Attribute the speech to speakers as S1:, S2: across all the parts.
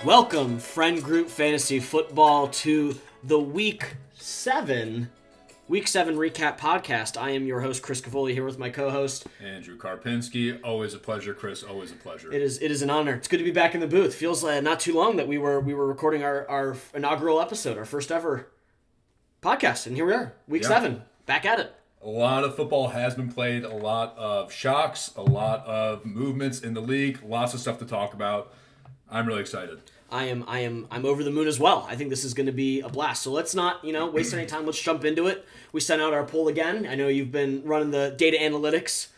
S1: Welcome, Friend Group Fantasy Football, to the Week 7 recap podcast. I am your host, Chris Cavoli, here with my co-host,
S2: Andrew Karpinski. Always a pleasure, Chris. Always a pleasure.
S1: It is an honor. It's good to be back in the booth. Feels not too long that we were recording our inaugural episode, our first ever podcast, and here we are, Week 7, back at it.
S2: A lot of football has been played, a lot of shocks, a lot of movements in the league, lots of stuff to talk about. I'm really excited.
S1: I'm over the moon as well. I think this is going to be a blast. So let's not, waste any time. Let's jump into it. We sent out our poll again. I know you've been running the data analytics.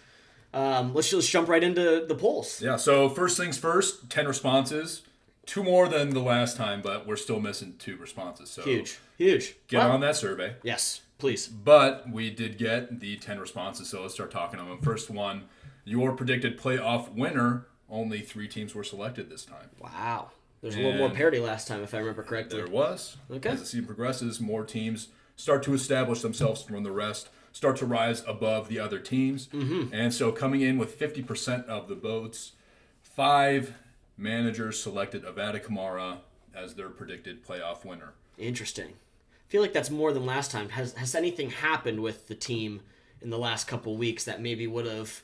S1: Let's just jump right into the polls.
S2: Yeah, so first things first, 10 responses. 2 more than the last time, but we're still missing 2 responses. So
S1: Huge.
S2: Get on that survey.
S1: Yes, please.
S2: But we did get the 10 responses, so let's start talking on them. First one, your predicted playoff winner. Only 3 teams were selected this time.
S1: Wow. There's a little more parity last time, if I remember correctly.
S2: There was.
S1: Okay.
S2: As the season progresses, more teams start to establish themselves from the rest, start to rise above the other teams. Mm-hmm. And so coming in with 50% of the votes, 5 managers selected Avada Kamara as their predicted playoff winner.
S1: Interesting. I feel like that's more than last time. Has anything happened with the team in the last couple weeks that maybe would have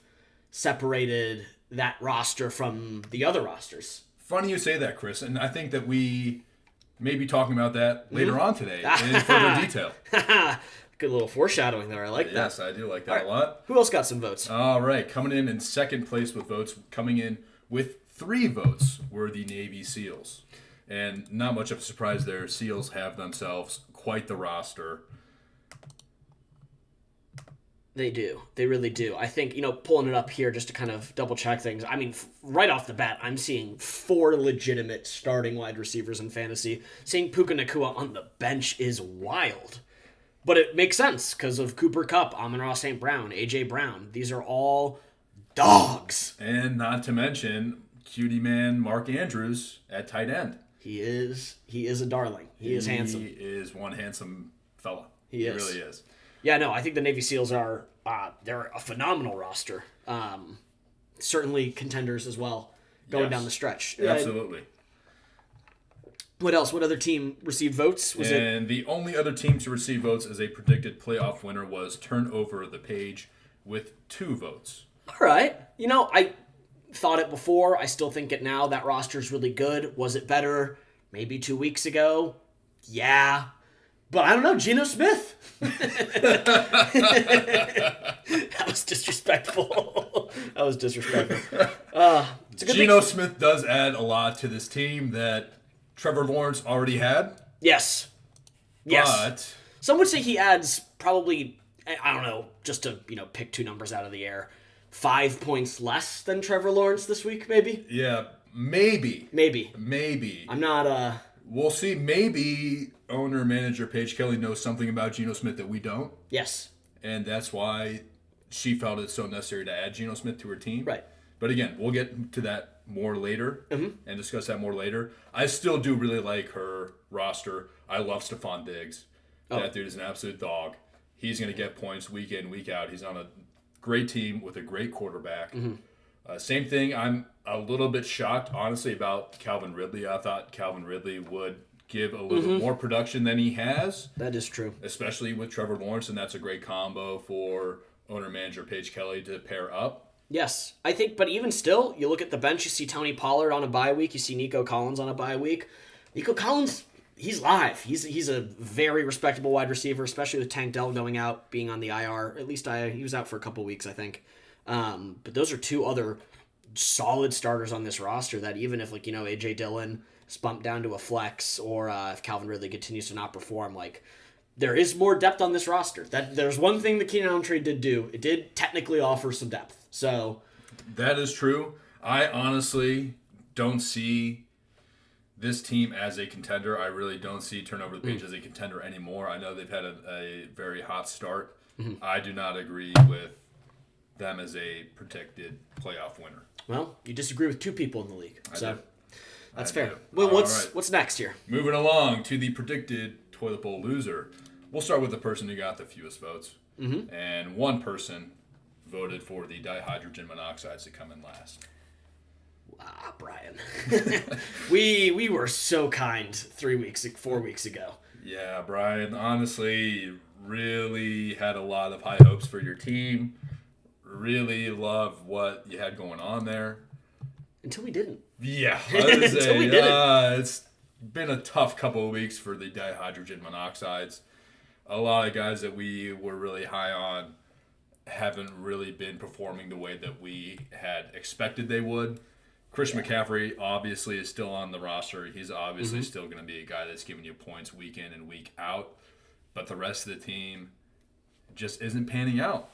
S1: separated that roster from the other rosters?
S2: Funny you say that, Chris, and I think that we may be talking about that later on today in further detail.
S1: Good little foreshadowing there. I like that.
S2: Yes, I do like that a lot.
S1: Who else got some votes?
S2: All right, coming in second place with votes, coming in with 3 votes were the Navy SEALs. And not much of a surprise there. SEALs have themselves quite the roster.
S1: They do. They really do. I think, pulling it up here just to kind of double check things. I mean, right off the bat, I'm seeing 4 legitimate starting wide receivers in fantasy. Seeing Puka Nacua on the bench is wild. But it makes sense because of Cooper Kupp, Amon-Ra St. Brown, A.J. Brown. These are all dogs.
S2: And not to mention cutie man Mark Andrews at tight end.
S1: He is a darling. He is handsome.
S2: He is one handsome fella.
S1: He
S2: really is.
S1: Yeah, no, I think the Navy SEALs are they're a phenomenal roster. Certainly contenders as well going down the stretch.
S2: Absolutely.
S1: What else? What other team received votes?
S2: The only other team to receive votes as a predicted playoff winner was Turn Over the Page with 2 votes.
S1: All right. I thought it before. I still think it now. That roster's really good. Was it better maybe 2 weeks ago? Yeah. But I don't know, Geno Smith. That was disrespectful.
S2: Geno Smith does add a lot to this team that Trevor Lawrence already had.
S1: Yes.
S2: But
S1: some would say he adds probably, I don't know, just to pick 2 numbers out of the air, 5 points less than Trevor Lawrence this week, maybe.
S2: Yeah, maybe.
S1: I'm not.
S2: We'll see. Maybe owner-manager Paige Kelly knows something about Geno Smith that we don't.
S1: Yes.
S2: And that's why she felt it so necessary to add Geno Smith to her team.
S1: Right.
S2: But again, we'll get to that more later and discuss that more later. I still do really like her roster. I love Stephon Diggs. That dude is an absolute dog. He's going to get points week in, week out. He's on a great team with a great quarterback. Same thing. I'm a little bit shocked, honestly, about Calvin Ridley. I thought Calvin Ridley would give a little more production than he has.
S1: That is true.
S2: Especially with Trevor Lawrence, and that's a great combo for owner-manager Paige Kelly to pair up.
S1: Yes. I think, but even still, you look at the bench, you see Tony Pollard on a bye week, you see Nico Collins on a bye week. Nico Collins, he's live. He's a very respectable wide receiver, especially with Tank Dell going out, being on the IR. At least he was out for a couple weeks, I think. But those are 2 other solid starters on this roster that even if, A.J. Dillon is bumped down to a flex or if Calvin Ridley continues to not perform, there is more depth on this roster. There's one thing the Keenan Allen trade did do. It did technically offer some depth. So
S2: that is true. I honestly don't see this team as a contender. I really don't see Turn Over the Page as a contender anymore. I know they've had a very hot start. I do not agree with them as a predicted playoff winner.
S1: Well, you disagree with 2 people in the league. So that's fair.
S2: Do.
S1: Well, what's next here?
S2: Moving along to the predicted toilet bowl loser. We'll start with the person who got the fewest votes. And one person voted for the dihydrogen monoxides to come in last.
S1: Brian. we were so kind 4 weeks ago.
S2: Yeah, Brian, honestly, really had a lot of high hopes for your team. Really love what you had going on there.
S1: Until we didn't.
S2: Yeah, I would say,
S1: we didn't.
S2: It's been a tough couple of weeks for the dihydrogen monoxides. A lot of guys that we were really high on haven't really been performing the way that we had expected they would. Christian McCaffrey obviously is still on the roster. He's obviously still going to be a guy that's giving you points week in and week out. But the rest of the team just isn't panning out.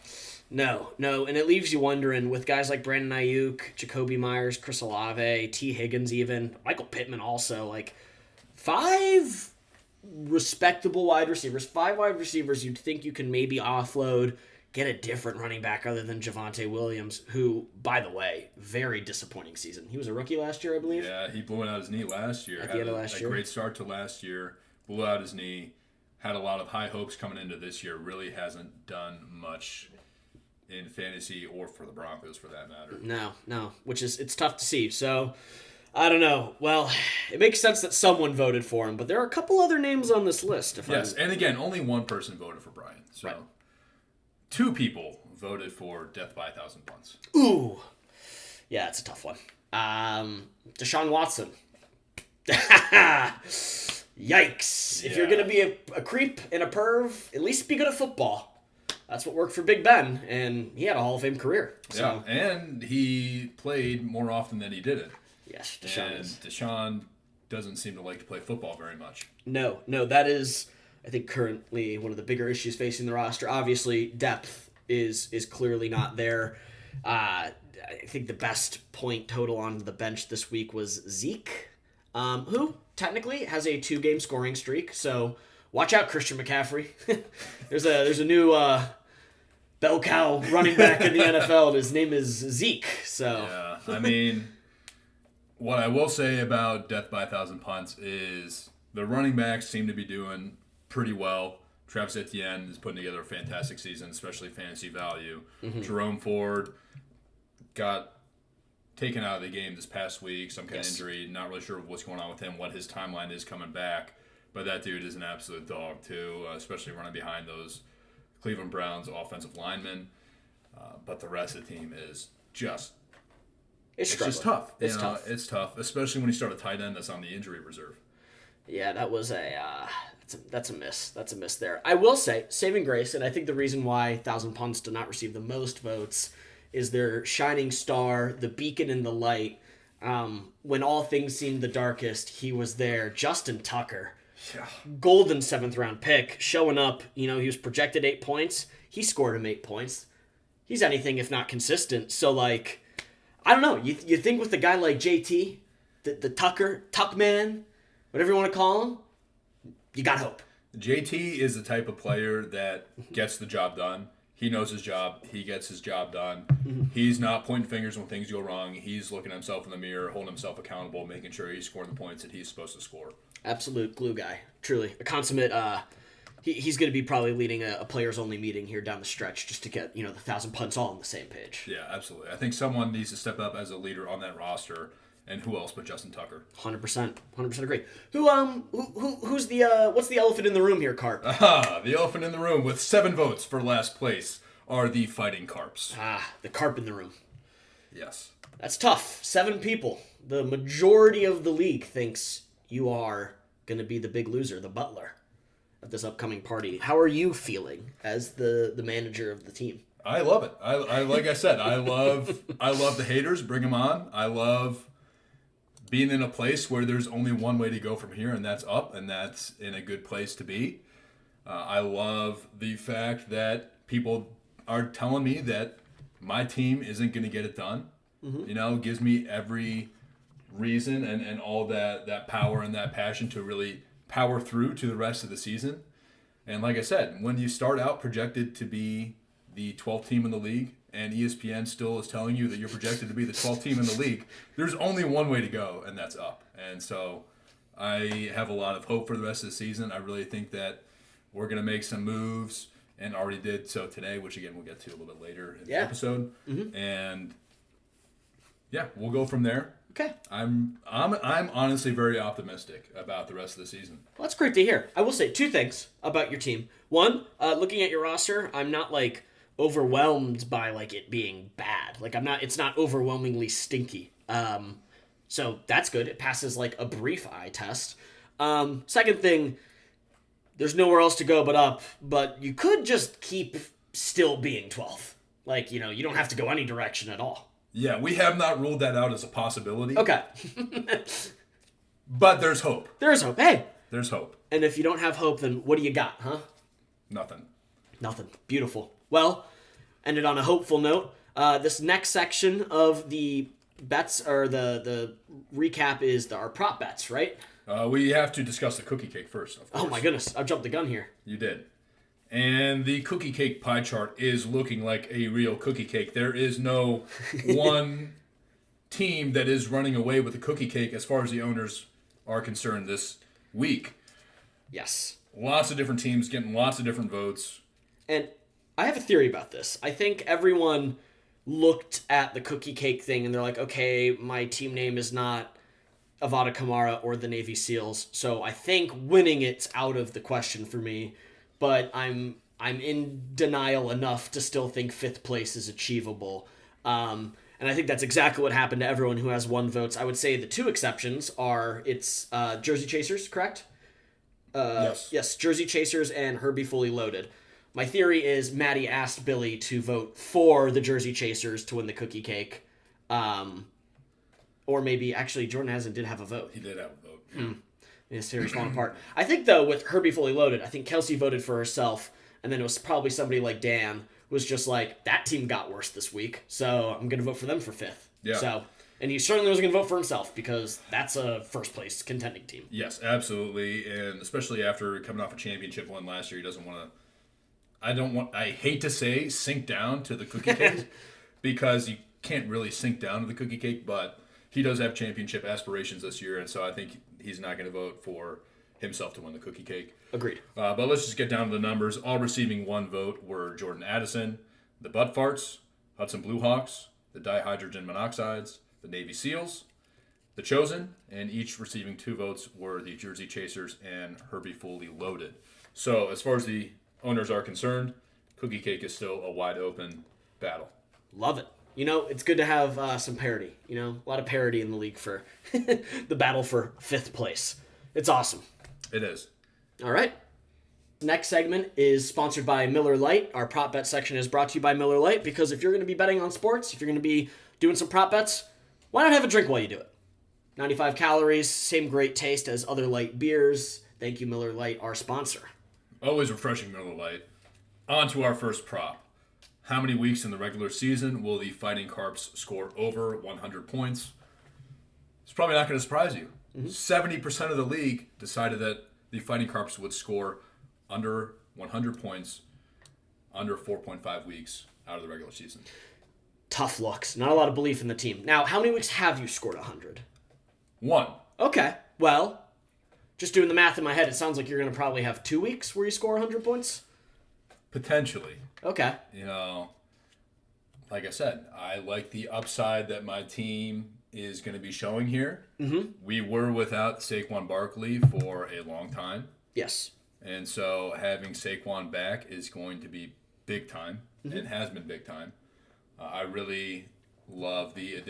S1: No, and it leaves you wondering with guys like Brandon Ayuk, Jacoby Myers, Chris Olave, T. Higgins even, Michael Pittman also, like 5 respectable wide receivers, 5 wide receivers you'd think you can maybe offload, get a different running back other than Javonte Williams, who, by the way, very disappointing season. He was a rookie last year, I believe.
S2: Yeah, he blew out his knee last year.
S1: At the end of last year.
S2: A great start to last year, blew out his knee, had a lot of high hopes coming into this year, really hasn't done much in fantasy or for the Broncos for that matter.
S1: No, it's tough to see. So, I don't know. Well, it makes sense that someone voted for him, but there are a couple other names on this list.
S2: And again, only one person voted for Brian. So, right. 2 people voted for Death by 1,000 Punts.
S1: Ooh. Yeah, it's a tough one. Deshaun Watson. Yikes. Yeah. If you're going to be a creep and a perv, at least be good at football. That's what worked for Big Ben, and he had a Hall of Fame career. So.
S2: Yeah, and he played more often than he didn't.
S1: Yes,
S2: Deshaun doesn't seem to like to play football very much.
S1: No, that is, I think, currently one of the bigger issues facing the roster. Obviously, depth is clearly not there. I think the best point total on the bench this week was Zeke, who technically has a 2-game scoring streak, so watch out, Christian McCaffrey. There's a new bell cow running back in the NFL, and his name is Zeke. So
S2: yeah, I mean, what I will say about Death by 1,000 Punts is the running backs seem to be doing pretty well. Travis Etienne is putting together a fantastic season, especially fantasy value. Jerome Ford got taken out of the game this past week, some kind of injury. Not really sure what's going on with him, what his timeline is coming back. But that dude is an absolute dog, too, especially running behind those Cleveland Browns offensive linemen. But the rest of the team is just... It's just tough.
S1: It's tough.
S2: It's tough, especially when you start a tight end that's on the injury reserve.
S1: Yeah, that was that's a miss. That's a miss there. I will say, saving grace, and I think the reason why 1,000 Punts did not receive the most votes is their shining star, the beacon in the light. When all things seemed the darkest, he was there. Justin Tucker.
S2: Yeah.
S1: Golden 7th round pick, showing up. He was projected 8 points. He scored him 8 points. He's anything if not consistent. So, like, I don't know. You think with a guy like JT, the Tuckman, whatever you want to call him, you got hope.
S2: JT is the type of player that gets the job done. He knows his job. He gets his job done. He's not pointing fingers when things go wrong. He's looking at himself in the mirror, holding himself accountable, making sure he's scoring the points that he's supposed to score.
S1: Absolute glue guy. Truly. A consummate... He's going to be probably leading a players-only meeting here down the stretch just to get, the 1,000 Punts all on the same page.
S2: Yeah, absolutely. I think someone needs to step up as a leader on that roster, and who else but Justin Tucker?
S1: 100%. 100% agree. Who's what's the elephant in the room here, Carp?
S2: The elephant in the room with 7 votes for last place are the Fighting Carps.
S1: The Carp in the room.
S2: Yes.
S1: That's tough. 7 people. The majority of the league thinks you are going to be the big loser, the butler, at this upcoming party. How are you feeling as the manager of the team?
S2: I love it. I like I said, I love the haters. Bring them on. I love being in a place where there's only one way to go from here, and that's up, and that's in a good place to be. I love the fact that people are telling me that my team isn't going to get it done. Gives me every reason and all that power and that passion to really power through to the rest of the season. And like I said, when you start out projected to be the 12th team in the league, and ESPN still is telling you that you're projected to be the 12th team in the league, there's only one way to go, and that's up. And so I have a lot of hope for the rest of the season. I really think that we're going to make some moves, and already did so today, which again we'll get to a little bit later in the episode. And yeah, we'll go from there.
S1: Okay.
S2: I'm honestly very optimistic about the rest of the season.
S1: Well, that's great to hear. I will say 2 things about your team. One, looking at your roster, I'm not like overwhelmed by like it being bad. Like it's not overwhelmingly stinky. So that's good. It passes like a brief eye test. Second thing, there's nowhere else to go but up, but you could just keep still being 12th. Like, you don't have to go any direction at all.
S2: Yeah, we have not ruled that out as a possibility.
S1: Okay.
S2: But there's hope.
S1: There's hope. Hey.
S2: There's hope.
S1: And if you don't have hope, then what do you got, huh?
S2: Nothing.
S1: Beautiful. Well, ended on a hopeful note. This next section of the bets, or the recap, is our prop bets, right?
S2: We have to discuss the cookie cake first, of course.
S1: Oh my goodness, I've jumped the gun here.
S2: You did. And the cookie cake pie chart is looking like a real cookie cake. There is no one team that is running away with the cookie cake as far as the owners are concerned this week.
S1: Yes.
S2: Lots of different teams getting lots of different votes.
S1: And I have a theory about this. I think everyone looked at the cookie cake thing and they're like, okay, my team name is not Avada Kamara or the Navy SEALs, so I think winning it's out of the question for me. But I'm in denial enough to still think 5th place is achievable. And I think that's exactly what happened to everyone who has 1 vote. I would say the 2 exceptions are Jersey Chasers, correct?
S2: Yes.
S1: Yes, Jersey Chasers and Herbie Fully Loaded. My theory is Maddie asked Billy to vote for the Jersey Chasers to win the cookie cake. Or maybe, actually, Jordan Hazen did have a vote.
S2: He did have a vote.
S1: His theory's falling apart. I think, though, with Herbie Fully Loaded, I think Kelsey voted for herself, and then it was probably somebody like Dan who was just like, that team got worse this week, so I'm going to vote for them for 5th.
S2: Yeah.
S1: So, and he certainly wasn't going to vote for himself, because that's a first-place contending team.
S2: Yes, absolutely, and especially after coming off a championship win last year, he doesn't want to... I hate to say sink down to the cookie cake, because you can't really sink down to the cookie cake, but he does have championship aspirations this year, and so I think he's not going to vote for himself to win the cookie cake.
S1: Agreed.
S2: But let's just get down to the numbers. All receiving 1 vote were Jordan Addison, the Butt Farts, Hudson Blue Hawks, the Dihydrogen Monoxides, the Navy SEALs, the Chosen, and each receiving 2 votes were the Jersey Chasers and Herbie Fully Loaded. So as far as the owners are concerned, cookie cake is still a wide open battle.
S1: Love it. It's good to have some parity. A lot of parity in the league for the battle for 5th place. It's awesome.
S2: It is.
S1: All right. Next segment is sponsored by Miller Lite. Our prop bet section is brought to you by Miller Lite, because if you're going to be betting on sports, if you're going to be doing some prop bets, why not have a drink while you do it? 95 calories, same great taste as other light beers. Thank you, Miller Lite, our sponsor.
S2: Always refreshing, Miller Lite. On to our first prop. How many weeks in the regular season will the Fighting Carps score over 100 points? It's probably not going to surprise you. 70% of the league decided that the Fighting Carps would score under 100 points under 4.5 weeks out of the regular season.
S1: Tough looks. Not a lot of belief in the team. Now, how many weeks have you scored 100?
S2: 1.
S1: Okay. Well, just doing the math in my head, it sounds like you're going to probably have 2 weeks where you score 100 points?
S2: Potentially.
S1: Okay.
S2: Like I said, I like the upside that my team is going to be showing here.
S1: Mm-hmm.
S2: We were without Saquon Barkley for a long time.
S1: Yes.
S2: And so having Saquon back is going to be big time, and has been big time. I really love the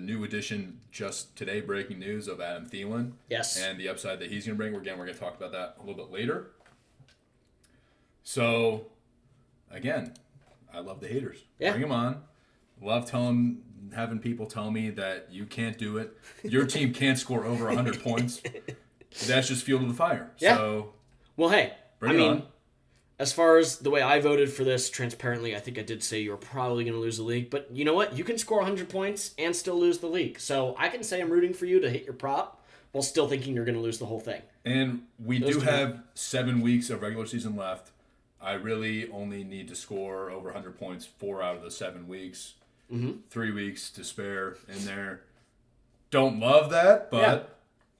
S2: new addition just today, breaking news of Adam Thielen.
S1: Yes.
S2: And the upside that he's going to bring. Again, we're going to talk about that a little bit later. So, again, I love the haters.
S1: Yeah.
S2: Bring them on. Love having people tell me that you can't do it. Your team can't score over 100 points. That's just fuel to the fire.
S1: Yeah.
S2: So,
S1: well, hey,
S2: bring it on.
S1: As far as the way I voted for this, transparently, I think I did say you were probably going to lose the league. But you know what? You can score 100 points and still lose the league. So I can say I'm rooting for you to hit your prop while still thinking you're going to lose the whole thing.
S2: And we do have 7 weeks of regular season left. I really only need to score over 100 points 4 out of the 7 weeks. 3 weeks to spare in there. Don't love that, but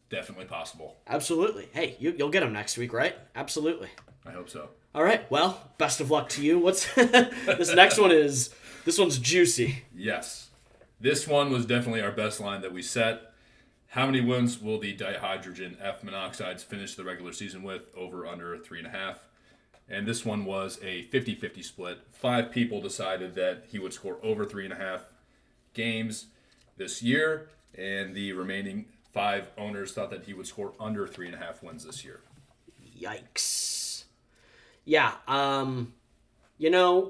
S2: definitely possible.
S1: Absolutely. Hey, you'll get them next week, right? Absolutely.
S2: I hope so.
S1: All right. Well, best of luck to you. What's this next one is? This one's juicy.
S2: Yes. This one was definitely our best line that we set. How many wins will the dihydrogen F monoxides finish the regular season with? Over, under 3.5. And this one was a 50-50 split. 5 people decided that he would score over 3.5 games this year, and the remaining 5 owners thought that he would score under 3.5 wins this year.
S1: Yikes. Yeah,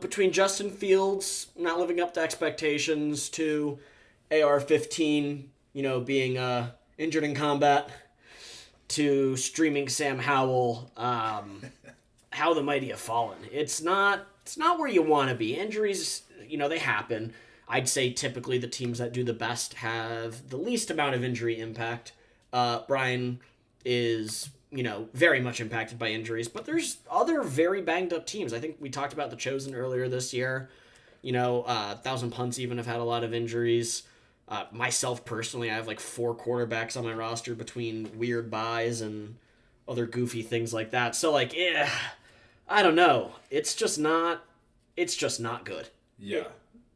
S1: between Justin Fields not living up to expectations to AR-15, being injured in combat, to streaming Sam Howell, how the mighty have fallen. It's not where you want to be. Injuries, they happen. I'd say typically the teams that do the best have the least amount of injury impact. Brian is, very much impacted by injuries, but there's other very banged up teams. I think we talked about the Chosen earlier this year. 1,000 Punts even have had a lot of injuries. Myself personally, I have like 4 quarterbacks on my roster between weird buys and other goofy things like that. So I don't know. It's just not good.
S2: Yeah.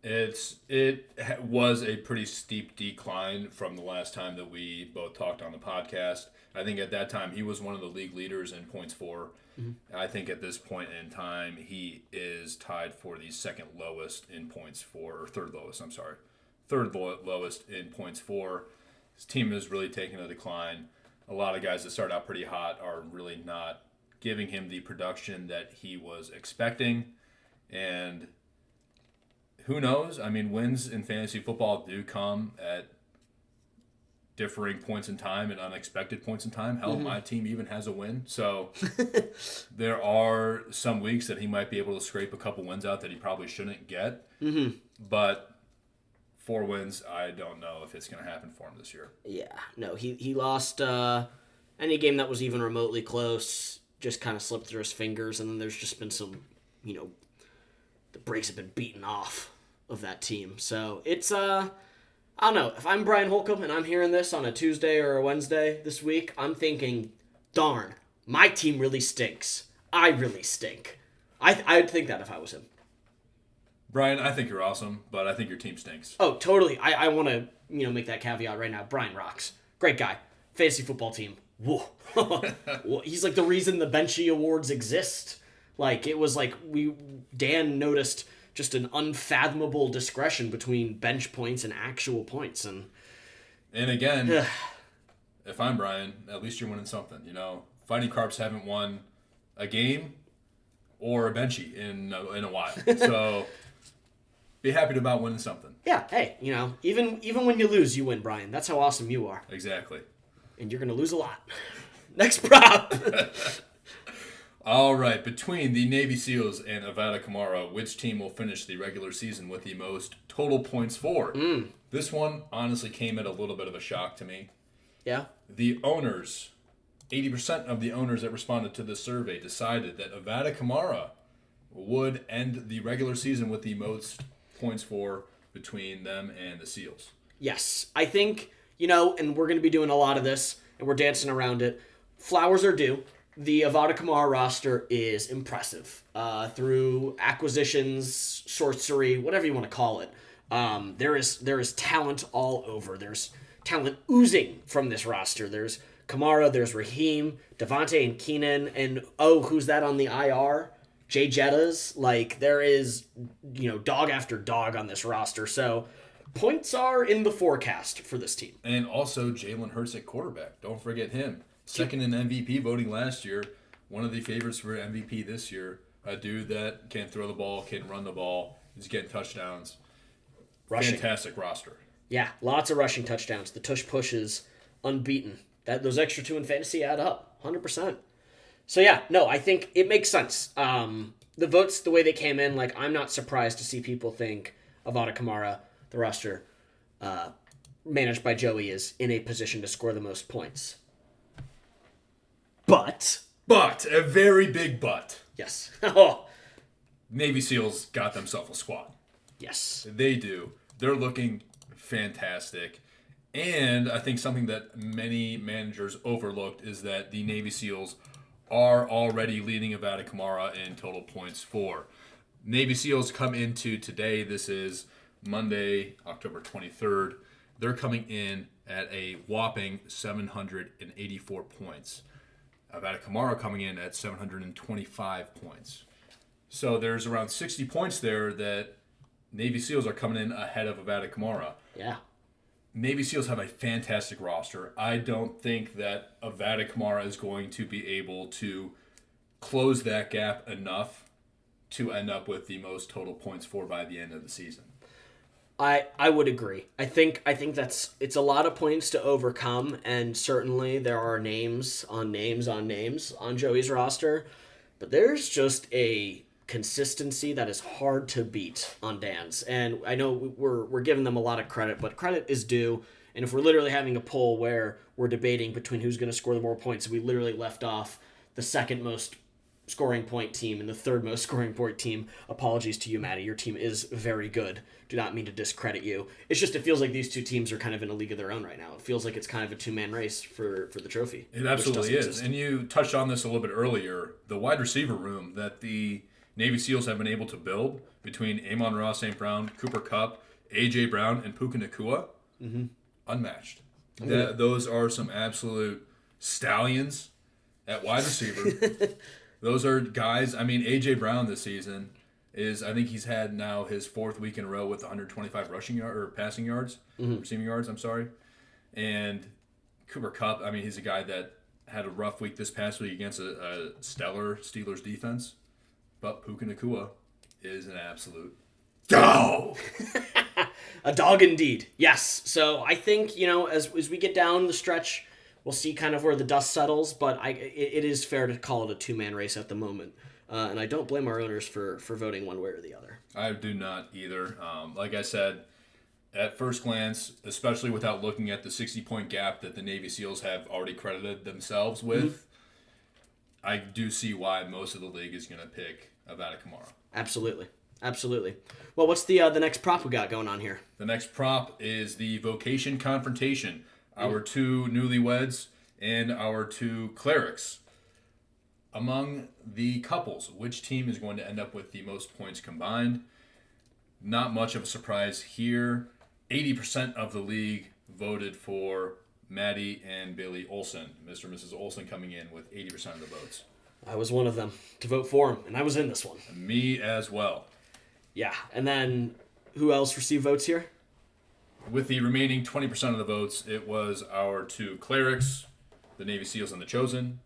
S2: It was a pretty steep decline from the last time that we both talked on the podcast. I think at that time he was one of the league leaders in points for. Mm-hmm. I think at this point in time he is tied for the second lowest in points for, or third lowest, I'm sorry. Third lowest in points for. His team is really taking a decline. A lot of guys that start out pretty hot are really not giving him the production that he was expecting. And who knows? I mean, wins in fantasy football do come at differing points in time and unexpected points in time. Hell, my team even has a win. So there are some weeks that he might be able to scrape a couple wins out that he probably shouldn't get. Mm-hmm. But 4 wins, I don't know if it's going to happen for him this year.
S1: Yeah, no, he lost any game that was even remotely close, just kind of slipped through his fingers, and then there's just been some, the brakes have been beaten off of that team. So it's, I don't know, if I'm Brian Holcomb and I'm hearing this on a Tuesday or a Wednesday this week, I'm thinking, darn, my team really stinks. I really stink. I'd think that if I was him.
S2: Brian, I think you're awesome, but I think your team stinks.
S1: Oh, totally. I want to, make that caveat right now. Brian rocks. Great guy. Fantasy football team. Whoa. He's like the reason the Benchy Awards exist. Like, it was like Dan noticed just an unfathomable discretion between bench points and actual points. And
S2: again, if I'm Brian, at least you're winning something. Fighting Carps haven't won a game or a Benchy in a while. So be happy about winning something.
S1: Yeah, hey, even when you lose, you win, Brian. That's how awesome you are.
S2: Exactly.
S1: And you're going to lose a lot. Next prop.
S2: All right, between the Navy SEALs and Avada Kamara, which team will finish the regular season with the most total points for? This one honestly came at a little bit of a shock to me.
S1: Yeah.
S2: The owners, 80% of the owners that responded to this survey decided that Avada Kamara would end the regular season with the most points for between them and the SEALs.
S1: Yes, I think, and we're going to be doing a lot of this, and we're dancing around it. Flowers are due. The Avada Kamara roster is impressive. Through acquisitions, sorcery, whatever you want to call it. There is talent all over. There's talent oozing from this roster. There's Kamara, there's Raheem, Devontae and Keenan, and who's that on the IR? Jay Jettas. Like, there is, dog after dog on this roster. So points are in the forecast for this team.
S2: And also Jalen Hurts at quarterback. Don't forget him. Second in MVP voting last year. One of the favorites for MVP this year. A dude that can throw the ball, can run the ball. He's getting touchdowns. Rushing. Fantastic roster.
S1: Yeah, lots of rushing touchdowns. The tush push is unbeaten. Those extra 2 in fantasy add up. 100%. So yeah, no, I think it makes sense. The votes, the way they came in, I'm not surprised to see people think Avada Kamara, the roster managed by Joey, is in a position to score the most points. But,
S2: a very big but.
S1: Yes.
S2: Navy SEALs got themselves a squad.
S1: Yes.
S2: They do. They're looking fantastic. And I think something that many managers overlooked is that the Navy SEALs are already leading Avada Kamara in total points for. Navy SEALs come into today. This is Monday, October 23rd. They're coming in at a whopping 784 points. Avada Kamara coming in at 725 points. So there's around 60 points there that Navy SEALs are coming in ahead of Avada Kamara.
S1: Yeah.
S2: Navy SEALs have a fantastic roster. I don't think that Avada Kamara is going to be able to close that gap enough to end up with the most total points for by the end of the season.
S1: I would agree. I think it's a lot of points to overcome, and certainly there are names on Joey's roster, but there's just a consistency that is hard to beat on Dan's. And I know we're giving them a lot of credit, but credit is due. And if we're literally having a poll where we're debating between who's going to score the more points, we literally left off the second most scoring point team and the third most scoring point team. Apologies to you, Maddie. Your team is very good. Do not mean to discredit you. It's just it feels like these two teams are kind of in a league of their own right now. It feels like it's kind of a two-man race for the trophy.
S2: It absolutely is. And you touched on this a little bit earlier. The wide receiver room that the Navy SEALs have been able to build between Amon-Ra St. Brown, Cooper Kupp, A.J. Brown, and Puka Nacua, unmatched. Those are some absolute stallions at wide receiver. Those are guys, I mean, A.J. Brown this season I think he's had now his fourth week in a row with 125 receiving yards. I'm sorry. And Cooper Kupp, I mean, he's a guy that had a rough week this past week against a stellar Steelers defense. But Puka Nacua is an absolute dog.
S1: A dog indeed. Yes. So I think, as we get down the stretch, we'll see kind of where the dust settles, but it is fair to call it a two-man race at the moment. And I don't blame our owners for voting one way or the other.
S2: I do not either. Like I said, at first glance, especially without looking at the 60-point gap that the Navy SEALs have already credited themselves with, I do see why most of the league is going to pick Avada Kamara.
S1: Absolutely. Well, what's the next prop we got going on here?
S2: The next prop is the Vocation Confrontation. Our two newlyweds and our two clerics. Among the couples, which team is going to end up with the most points combined? Not much of a surprise here. 80% of the league voted for Maddie and Billy Olsen. Mr. and Mrs. Olsen coming in with 80% of the votes.
S1: I was one of them to vote for him, and I was in this one.
S2: Me as well.
S1: Yeah, and then who else received votes here?
S2: With the remaining 20% of the votes, it was our two clerics, the Navy SEALs and the Chosen,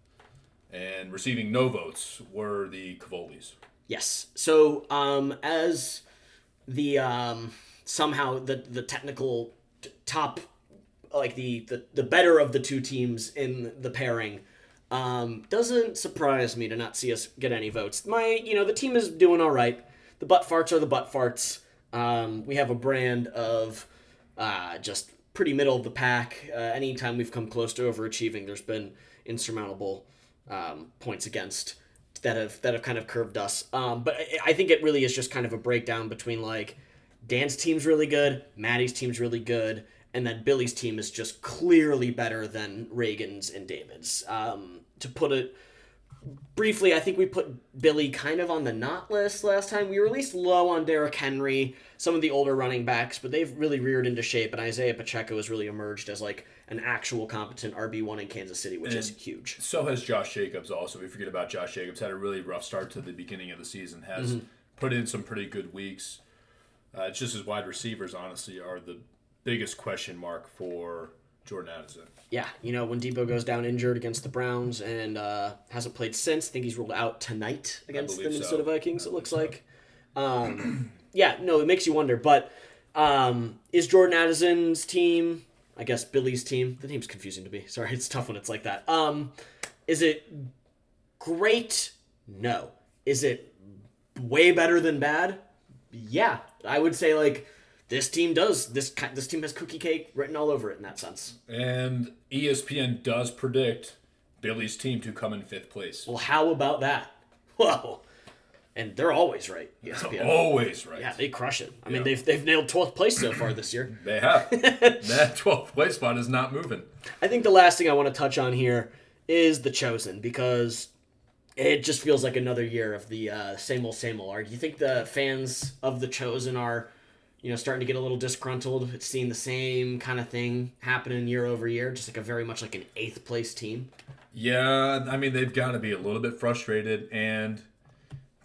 S2: and receiving no votes were the Cavolis.
S1: Yes. So as the somehow the technical top, like the better of the two teams in the pairing, doesn't surprise me to not see us get any votes. The team is doing all right. The butt farts are the butt farts. We have a brand of just pretty middle of the pack. Anytime we've come close to overachieving, there's been insurmountable points against that have kind of curved us. But I think it really is just kind of a breakdown between like Dan's team's really good, Maddie's team's really good, and then Billy's team is just clearly better than Reagan's and David's. To put it briefly, I think we put Billy kind of on the not list last time. We were at least low on Derrick Henry, some of the older running backs, but they've really reared into shape, and Isaiah Pacheco has really emerged as like an actual competent RB1 in Kansas City, which is huge.
S2: So has Josh Jacobs also. We forget about Josh Jacobs. Had a really rough start to the beginning of the season. Has put in some pretty good weeks. It's just his wide receivers, honestly, are the biggest question mark for Jordan Addison.
S1: Yeah, when Debo goes down injured against the Browns and hasn't played since, I think he's ruled out tonight against the Minnesota Vikings, it looks like. It makes you wonder. But is Jordan Addison's team, I guess Billy's team, the name's confusing to me. Sorry, it's tough when it's like that. Is it great? No. Is it way better than bad? Yeah, I would say like this team does. This team has cookie cake written all over it in that sense.
S2: And ESPN does predict Billy's team to come in 5th place.
S1: Well, how about that? Whoa. And they're always right, ESPN.
S2: Always right.
S1: Yeah, they crush it. I mean, they've nailed 12th place so far this year.
S2: They have. That 12th place spot is not moving.
S1: I think the last thing I want to touch on here is The Chosen, because it just feels like another year of the same old. Do you think the fans of The Chosen are, starting to get a little disgruntled, seeing the same kind of thing happening year over year, just like a very much like an 8th place team?
S2: Yeah, I mean, they've got to be a little bit frustrated, and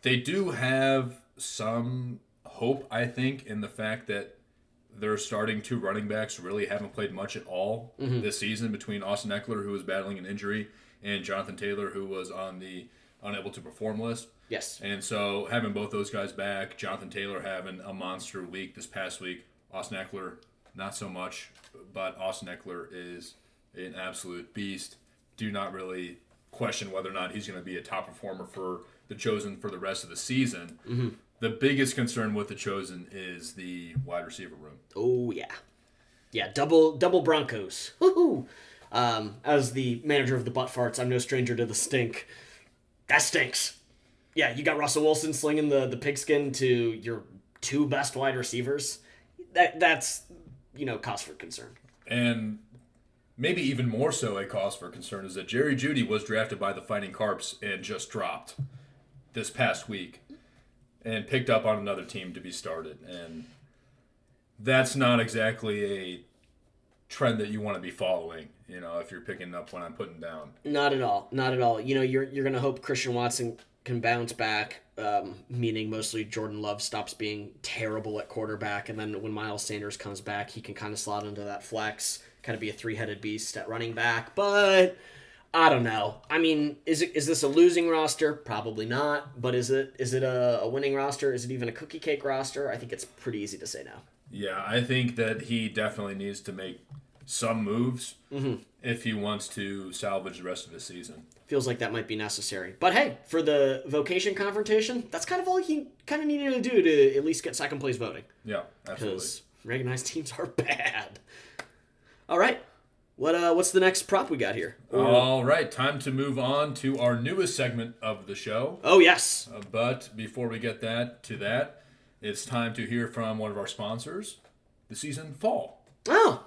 S2: they do have some hope, I think, in the fact that their starting 2 running backs really haven't played much at all this season, between Austin Eckler, who was battling an injury, and Jonathan Taylor, who was on the unable to perform list.
S1: Yes.
S2: And so having both those guys back, Jonathan Taylor having a monster week this past week, Austin Eckler not so much, but Austin Eckler is an absolute beast. Do not really question whether or not he's going to be a top performer for the Chosen for the rest of the season. Mm-hmm. The biggest concern with the Chosen is the wide receiver room.
S1: Oh, yeah. Yeah, double Broncos. Woohoo! As the manager of the butt farts, I'm no stranger to the stink. That stinks. Yeah, you got Russell Wilson slinging the pigskin to your 2 best wide receivers. That's cause for concern.
S2: And maybe even more so a cause for concern is that Jerry Jeudy was drafted by the Fighting Carps and just dropped this past week and picked up on another team to be started. And that's not exactly a trend that you want to be following, if you're picking up when I'm putting down.
S1: Not at all. Not at all. You're going to hope Christian Watson can bounce back, meaning mostly Jordan Love stops being terrible at quarterback, and then when Miles Sanders comes back, he can kind of slot into that flex, kind of be a 3-headed beast at running back. But I don't know. I mean, is this a losing roster? Probably not. But is it a winning roster? Is it even a cookie cake roster? I think it's pretty easy to say no.
S2: Yeah, I think that he definitely needs to make some moves if he wants to salvage the rest of his season.
S1: Feels like that might be necessary. But hey, for the vocation confrontation, that's kind of all he kind of needed to do to at least get second place voting.
S2: Yeah, absolutely.
S1: Because recognized teams are bad. All right. What's the next prop we got here?
S2: All right, time to move on to our newest segment of the show.
S1: Oh, yes.
S2: But before we get to that, it's time to hear from one of our sponsors, the season fall.
S1: Oh.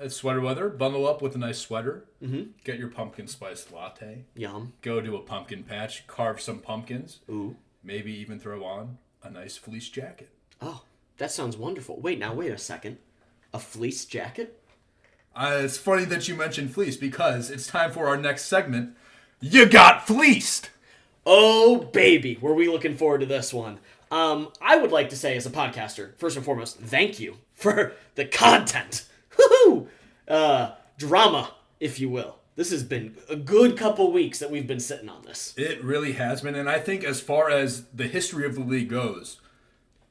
S2: It's sweater weather. Bundle up with a nice sweater. Mm-hmm. Get your pumpkin spice latte.
S1: Yum.
S2: Go to a pumpkin patch. Carve some pumpkins.
S1: Ooh.
S2: Maybe even throw on a nice fleece jacket.
S1: Oh, that sounds wonderful. Wait a second. A fleece jacket?
S2: It's funny that you mentioned fleece because it's time for our next segment. You got fleeced!
S1: Oh, baby. Were we looking forward to this one? I would like to say as a podcaster, first and foremost, thank you for the content. Woohoo! Drama, if you will. This has been a good couple weeks that we've been sitting on this.
S2: It really has been, and I think as far as the history of the league goes,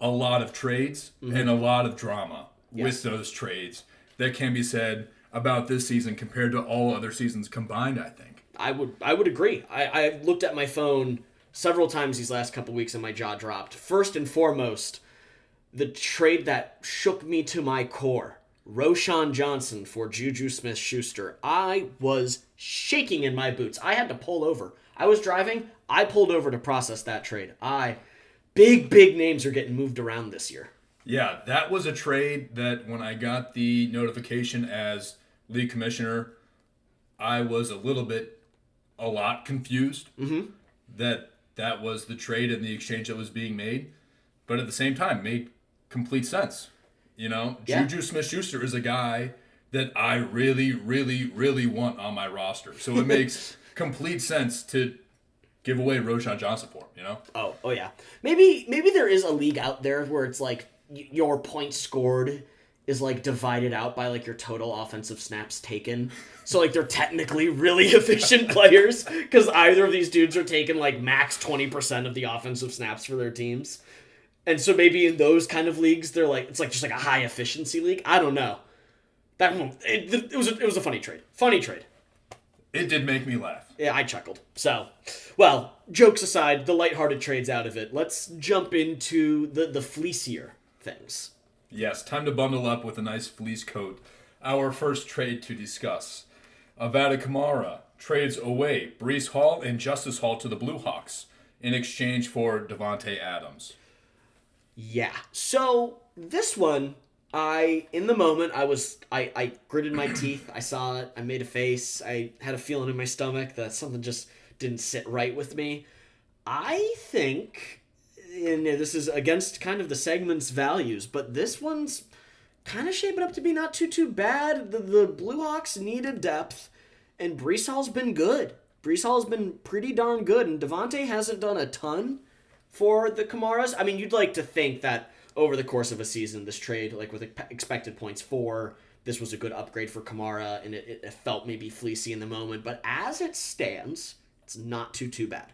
S2: a lot of trades and a lot of drama with those trades that can be said about this season compared to all other seasons combined, I think.
S1: I would agree. I looked at my phone several times these last couple weeks and my jaw dropped. First and foremost, the trade that shook me to my core. Roschon Johnson for Juju Smith-Schuster. I was shaking in my boots. I had to pull over. I was driving. I pulled over to process that trade. Big names are getting moved around this year.
S2: Yeah, that was a trade that when I got the notification as league commissioner, I was a lot confused that was the trade and the exchange that was being made. But at the same time, made complete sense. Juju Smith-Schuster is a guy that I really, really, really want on my roster. So it makes complete sense to give away Roschon Johnson for him,
S1: Oh yeah. Maybe there is a league out there where it's like your points scored is like divided out by like your total offensive snaps taken. So like they're technically really efficient players because either of these dudes are taking like max 20% of the offensive snaps for their teams. And so maybe in those kind of leagues, they're like it's like just like a high efficiency league. I don't know. That one, it was a funny trade. Funny trade.
S2: It did make me laugh.
S1: Yeah, I chuckled. So, well, jokes aside, the lighthearted trades out of it. Let's jump into the fleecier things.
S2: Yes, time to bundle up with a nice fleece coat. Our first trade to discuss. Avada Kamara trades away Breece Hall and Justice Hall to the Blue Hawks in exchange for Devontae Adams.
S1: Yeah. So this one, in the moment, I gritted my teeth. I saw it. I made a face. I had a feeling in my stomach that something just didn't sit right with me. I think and this is against kind of the segment's values, but this one's kind of shaping up to be not too bad. The Blue Hawks needed depth, and Breece Hall's been good. Breece Hall's been pretty darn good, and Devontae hasn't done a ton for the Kamaras. I mean, you'd like to think that over the course of a season, this trade, like with expected points for, this was a good upgrade for Kamara, and it felt maybe fleecy in the moment, but as it stands, it's not too bad.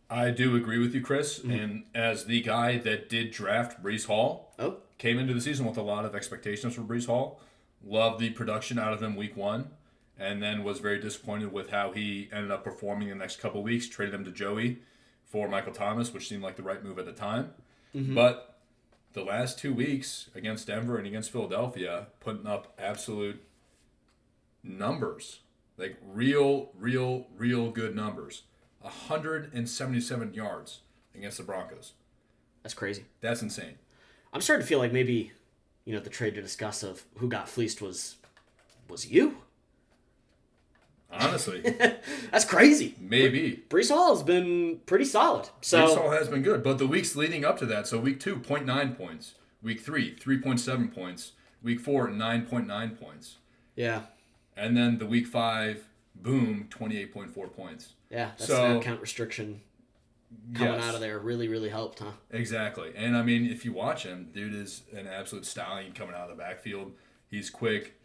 S2: I do agree with you, Chris, and as the guy that did draft Breece Hall, came into the season with a lot of expectations for Breece Hall, loved the production out of him week 1, and then was very disappointed with how he ended up performing the next couple weeks, traded him to Joey for Michael Thomas, which seemed like the right move at the time. But the last 2 weeks against Denver and against Philadelphia, putting up absolute numbers, like real good numbers. 177 yards against the Broncos.
S1: That's crazy.
S2: That's insane.
S1: I'm starting to feel like maybe, the trade to discuss of who got fleeced was you.
S2: Honestly.
S1: That's crazy.
S2: Maybe.
S1: Breece Hall has been pretty solid.
S2: Breece Hall has been good, but the weeks leading up to that, so week 2, 0.9 points. Week 3, 3.7 points. Week 4, 9.9 points.
S1: Yeah.
S2: And then the week 5, boom, 28.4 points.
S1: Yeah, that snap count restriction coming out of there really helped, huh?
S2: Exactly. And, I mean, if you watch him, dude is an absolute stallion coming out of the backfield. He's quick.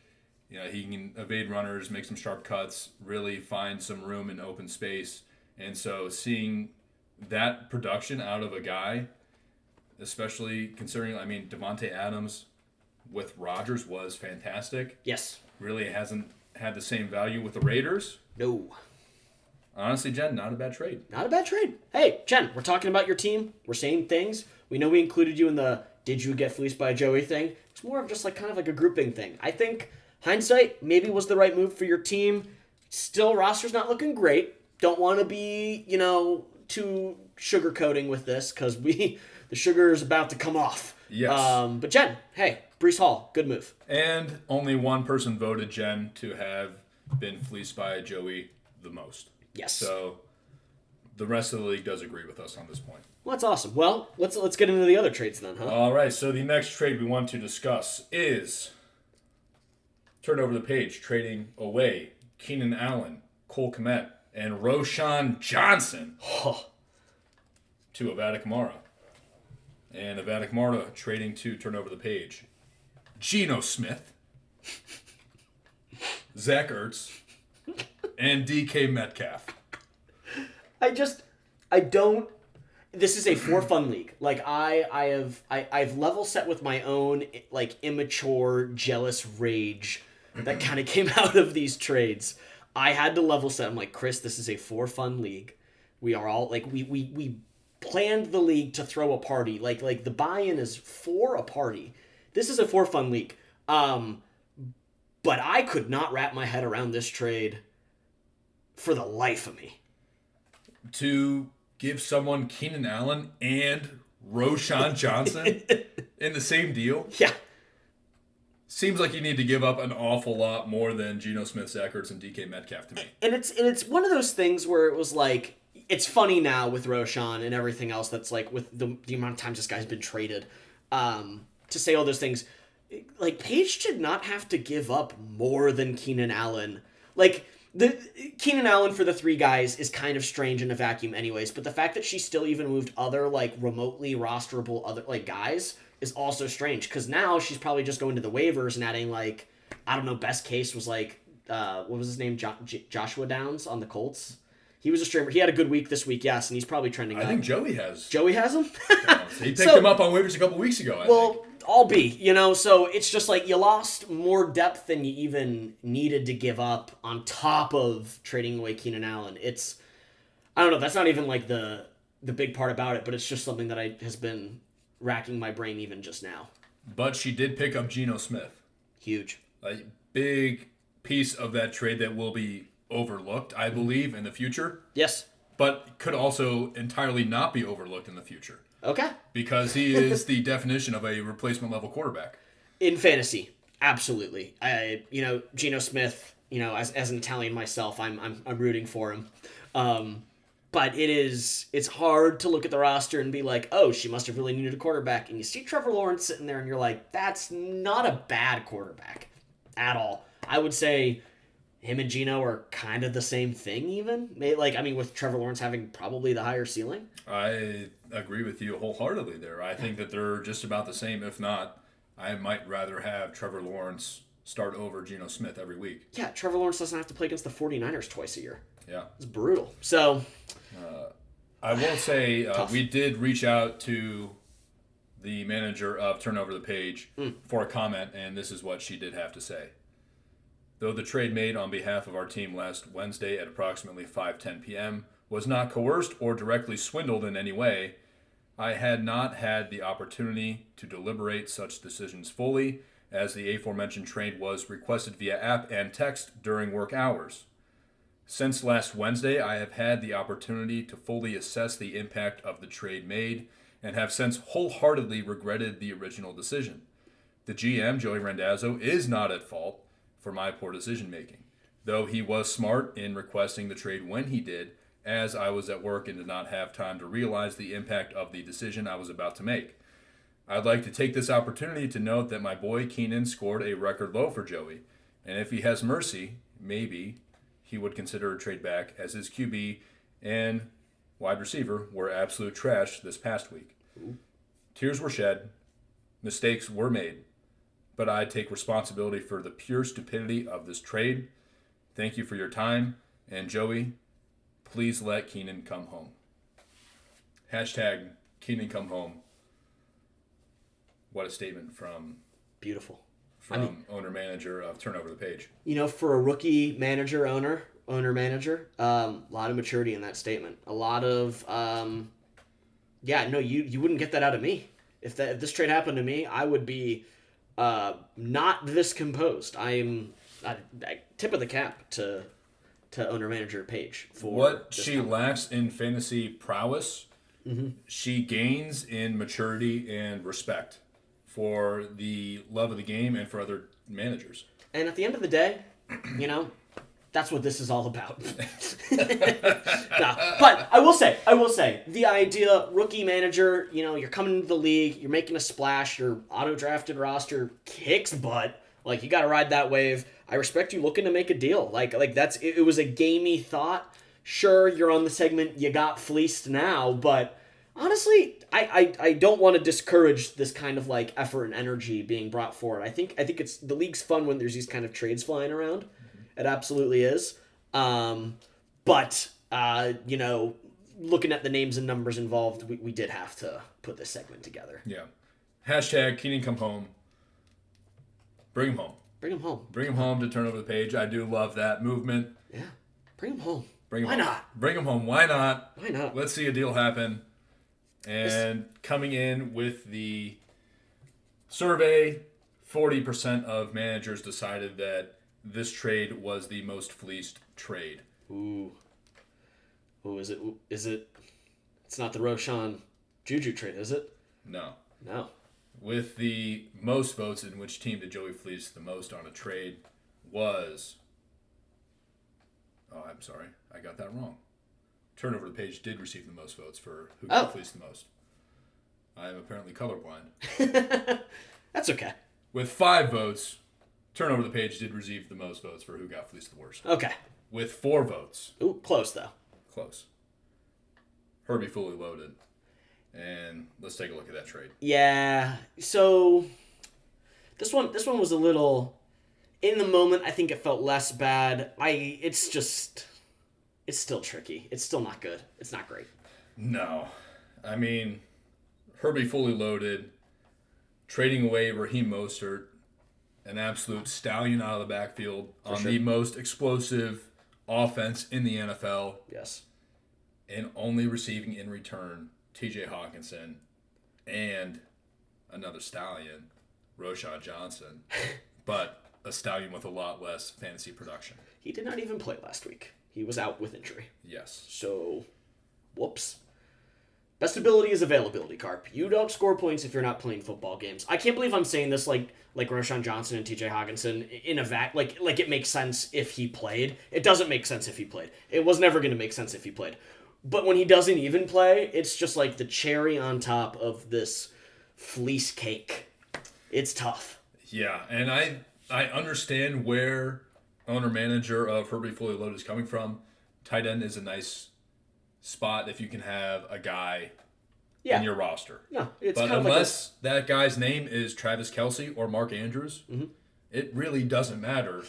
S2: He can evade runners, make some sharp cuts, really find some room in open space. And so seeing that production out of a guy, especially considering, Devontae Adams with Rodgers was fantastic.
S1: Yes.
S2: Really hasn't had the same value with the Raiders.
S1: No.
S2: Honestly, Jen, not a bad trade.
S1: Not a bad trade. Hey, Jen, we're talking about your team. We're saying things. We know we included you in the did you get fleeced by Joey thing. It's more of just kind of a grouping thing. I think hindsight maybe was the right move for your team. Still, roster's not looking great. Don't want to be, too sugarcoating with this because the sugar is about to come off.
S2: Yes.
S1: But Jen, hey, Breece Hall, good move.
S2: And only one person voted Jen to have been fleeced by Joey the most.
S1: Yes.
S2: So the rest of the league does agree with us on this point.
S1: Well, that's awesome. Well, let's get into the other trades then, huh?
S2: All right. So the next trade we want to discuss is turn over the page, trading away Keenan Allen, Cole Kmet, and Roschon Johnson to Avada Kamara. And Avada Kamara trading to turn over the page, Geno Smith, Zach Ertz, and DK Metcalf.
S1: I don't. This is a for fun league. I've level set with my own immature, jealous rage that kind of came out of these trades. I had to level set. I'm like, Chris, this is a for fun league. We are all we planned the league to throw a party. Like the buy-in is for a party. This is a for fun league. But I could not wrap my head around this trade for the life of me.
S2: To give someone Keenan Allen and Roschon Johnson in the same deal?
S1: Yeah.
S2: Seems like you need to give up an awful lot more than Geno Smith, Zach Ertz, and DK Metcalf to me.
S1: And it's one of those things where it was it's funny now with Roschon and everything else that's with the amount of times this guy's been traded to say all those things. Paige did not have to give up more than Keenan Allen. The Keenan Allen for the 3 guys is kind of strange in a vacuum anyways, but the fact that she still even moved other remotely rosterable other guys is also strange because now she's probably just going to the waivers and adding I don't know, best case was what was his name, Joshua Downs on the Colts. He was a streamer. He had a good week this week, yes, and he's probably trending up.
S2: I think Joey has.
S1: Joey has him?
S2: He picked him up on waivers a couple weeks ago, I think.
S1: I'll be, so it's just you lost more depth than you even needed to give up on top of trading away Keenan Allen. I don't know, that's not even the big part about it, but it's just something that has been racking my brain even just now.
S2: But she did pick up Geno Smith.
S1: Huge.
S2: A big piece of that trade that will be overlooked, I believe, in the future.
S1: Yes.
S2: But could also entirely not be overlooked in the future.
S1: Okay.
S2: Because he is the definition of a replacement level quarterback.
S1: In fantasy, absolutely. Geno Smith, as an Italian myself, I'm rooting for him. But it's hard to look at the roster and be like, oh, she must have really needed a quarterback. And you see Trevor Lawrence sitting there and you're like, that's not a bad quarterback at all. I would say him and Geno are kind of the same thing even. With Trevor Lawrence having probably the higher ceiling.
S2: I agree with you wholeheartedly there. I think that they're just about the same. If not, I might rather have Trevor Lawrence start over Geno Smith every week.
S1: Yeah, Trevor Lawrence doesn't have to play against the 49ers twice a year.
S2: Yeah.
S1: It's brutal. So,
S2: I will say we did reach out to the manager of Turn Over the Page for a comment, and this is what she did have to say. Though the trade made on behalf of our team last Wednesday at approximately 5:10 p.m. was not coerced or directly swindled in any way, I had not had the opportunity to deliberate such decisions fully, as the aforementioned trade was requested via app and text during work hours. Since last Wednesday, I have had the opportunity to fully assess the impact of the trade made and have since wholeheartedly regretted the original decision. The GM, Joey Randazzo, is not at fault for my poor decision-making, though he was smart in requesting the trade when he did, as I was at work and did not have time to realize the impact of the decision I was about to make. I'd like to take this opportunity to note that my boy Keenan scored a record low for Joey, and if he has mercy, maybe he would consider a trade back, as his QB and wide receiver were absolute trash this past week. Tears were shed, mistakes were made, but I take responsibility for the pure stupidity of this trade. Thank you for your time, and Joey, please let Keenan come home. Hashtag Keenan come home. What a statement from
S1: beautiful.
S2: owner-manager of Turn Over the Page.
S1: For a rookie manager, owner-manager, a lot of maturity in that statement. A lot of, you wouldn't get that out of me. If this trade happened to me, I would be not this composed. I tip of the cap to owner-manager Page. For
S2: what she lacks in fantasy prowess, she gains in maturity and respect for the love of the game and for other managers. And
S1: at the end of the day, that's what this is all about. But I will say, the idea, rookie manager, you're coming into the league, you're making a splash, your auto-drafted roster kicks butt. You got to ride that wave. I respect you looking to make a deal. It was a gamey thought. Sure, you're on the segment, you got fleeced now, but honestly, I don't want to discourage this kind of effort and energy being brought forward. I think it's the league's fun when there's these kind of trades flying around. It absolutely is. But looking at the names and numbers involved, we did have to put this segment together.
S2: Yeah. Hashtag Keenan come home. Bring him home.
S1: Bring him home.
S2: Bring him home to Turn Over the Page. I do love that movement.
S1: Yeah. Bring him home.
S2: Why not? Bring him home. Why not?
S1: Why not?
S2: Let's see a deal happen. And coming in with the survey, 40% of managers decided that this trade was the most fleeced trade.
S1: Ooh, is it? It's not the Roshan Juju trade, is it?
S2: No.
S1: With
S2: the most votes, in which team did Joey fleece the most on a trade was... Oh, I'm sorry. I got that wrong. Turn Over the Page did receive the most votes for who got fleeced the most. I am apparently colorblind.
S1: That's okay.
S2: With 5 votes, Turn Over the Page did receive the most votes for who got fleeced the worst.
S1: Okay.
S2: With 4 votes.
S1: Ooh, close though.
S2: Close. Herbie fully loaded. And let's take a look at that trade.
S1: Yeah. So this one was a little in the moment. I think it felt less bad. It's still tricky. It's still not good. It's not great.
S2: No. I mean, Herbie fully loaded, trading away Raheem Mostert, an absolute stallion out of the backfield on the most explosive offense in the NFL.
S1: Yes.
S2: And only receiving in return T.J. Hawkinson and another stallion, Roshan Johnson, but a stallion with a lot less fantasy production.
S1: He did not even play last week. He was out with injury.
S2: Yes.
S1: So, whoops. Best ability is availability, Carp. You don't score points if you're not playing football games. I can't believe I'm saying this like Roshan Johnson and T.J. Hawkinson in a like it makes sense if he played. It doesn't make sense if he played. It was never going to make sense if he played. But when he doesn't even play, it's just like the cherry on top of this fleece cake. It's tough.
S2: Yeah, and I understand where owner-manager of Herbie Fully Loaded is coming from. Tight end is a nice spot if you can have a guy in your roster.
S1: No, it's
S2: but
S1: kind
S2: unless that guy's name is Travis Kelce or Mark Andrews, it really doesn't matter